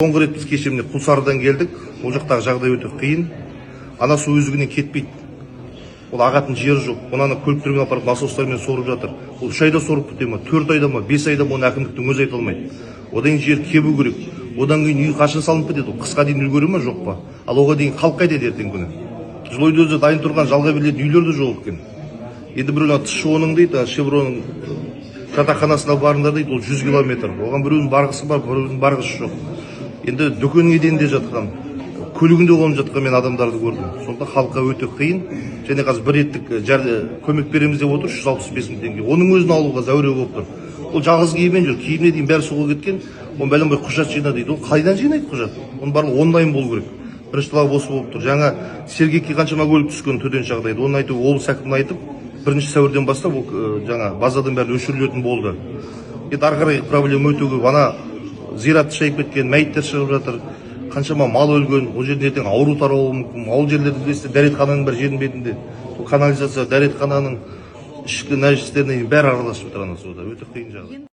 Соңғы рет біз кеше міне Құлсарыдан келдік. Ол жақтағы жағдай өте қиын. Ана су өздігінен кетпейді. Ол ағатын жері жоқ. Онаны көліктермен апарып насостармен сорып жатыр. Ол 3 айда сорып біте ма, 4 айда ма, 5 айда ма, оны әкімдіктің өзі айта алмайды. Одан кейін жер кебу керек. Одан кейін үй қашан салынып бітеді? Қысқа дейін үлгере ма, жоқ па? Ал оған дейін халық қайтеді ертең күні? Жылойда өзі дайын тұрған жалға берілетін үйлер де жоқ екен. Енді біреулер ТШО-ның дейді, Шевронның жатақханасына барыңдар дейді, ол 100 километр. Оған біреудің барғысы бар, біреудің барғысы жоқ. Енді дүкенге дейін де жатқан, көлігінде қонып жатқан мен адамдарды көрдім. Сонда халыққа өте қиын. Және қазір бір реттік көмек береміз деп отыр, 165 мың теңге. Оның өзін алуға зәуре болып тұр. Ол жалғыз киіммен жүр, киіміне дейін бәрі суға кеткен. Оны бәленбай құжат жина дейді. Ол қайдан жинайды құжат? Оның барлығы онлайн болу керек. Бірінші талап осы болып тұр. Жаңа Сергекке қаншама көлік түскен төтенше жағдайда. Оны айтып, облыс әкіміне айтып, 1 сәуірден бастап ол жаңа базадан бәрі өшірілетін болды. Енді ары қарай проблема өте көп. Ана зиратты шайып кеткен, мәйіттер шығып жатыр. Қаншама мал өлген, ол жерде ертең ауру тарауы мүмкін. Ол жерлерде білесіздер, дәретхананың бір жердің бетінде. Канализация, дәретхананың ішкі нәжістеріне бәрі араласып жатыр ана суда. Өте қиын жағдай.